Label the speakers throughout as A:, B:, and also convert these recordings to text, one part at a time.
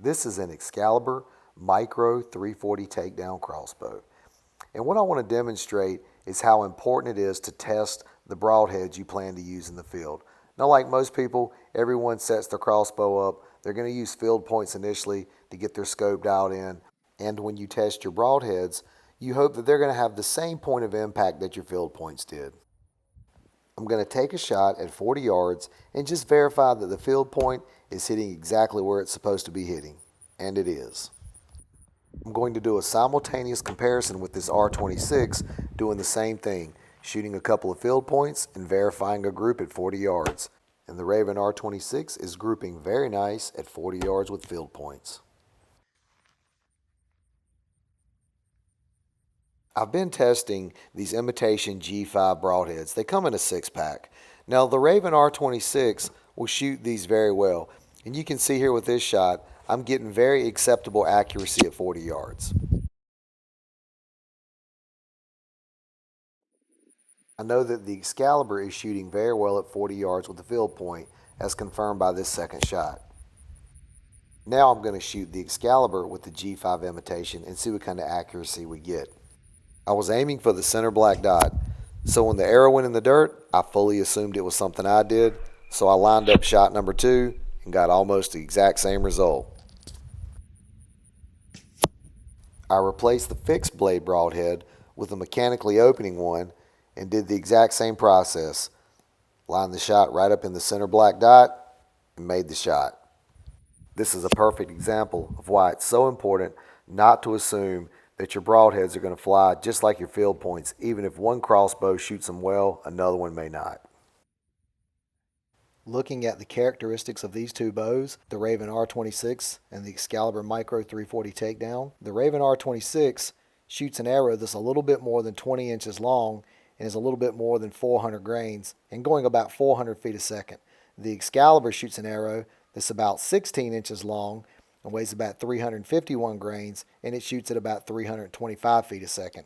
A: This is an Excalibur Micro 340 takedown crossbow. And what I want to demonstrate is how important it is to test the broadheads you plan to use in the field. Now, like most people, everyone sets their crossbow up. They're going to use field points initially to get their scope dialed in. And when you test your broadheads, you hope that they're going to have the same point of impact that your field points did. I'm going to take a shot at 40 yards and just verify that the field point is hitting exactly where it's supposed to be hitting. And it is. I'm going to do a simultaneous comparison with this R26, doing the same thing, shooting a couple of field points and verifying a group at 40 yards. And the Raven R26 is grouping very nice at 40 yards with field points. I've been testing these imitation G5 broadheads. They come in a 6-pack. Now the Raven R26 will shoot these very well. And you can see here with this shot, I'm getting very acceptable accuracy at 40 yards. I know that the Excalibur is shooting very well at 40 yards with the field point, as confirmed by this second shot. Now I'm going to shoot the Excalibur with the G5 imitation and see what kind of accuracy we get. I was aiming for the center black dot, so when the arrow went in the dirt, I fully assumed it was something I did, so I lined up shot number 2 and got almost the exact same result. I replaced the fixed blade broadhead with a mechanically opening one and did the exact same process. Lined the shot right up in the center black dot and made the shot. This is a perfect example of why it's so important not to assume that your broadheads are going to fly just like your field points. Even if one crossbow shoots them well, another one may not. Looking at the characteristics of these two bows, the Raven R26 and the Excalibur Micro 340 takedown, the Raven R26 shoots an arrow that's a little bit more than 20 inches long and is a little bit more than 400 grains and going about 400 feet a second. The Excalibur shoots an arrow that's about 16 inches long and weighs about 351 grains, and it shoots at about 325 feet a second.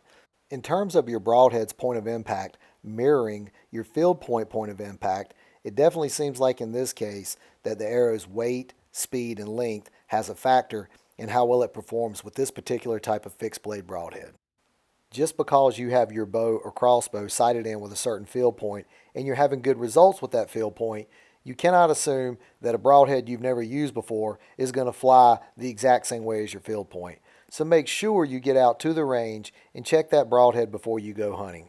A: In terms of your broadhead's point of impact mirroring your field point of impact, it definitely seems like in this case that the arrow's weight, speed, and length has a factor in how well it performs with this particular type of fixed blade broadhead. Just because you have your bow or crossbow sighted in with a certain field point and you're having good results with that field point, you cannot assume that a broadhead you've never used before is going to fly the exact same way as your field point. So make sure you get out to the range and check that broadhead before you go hunting.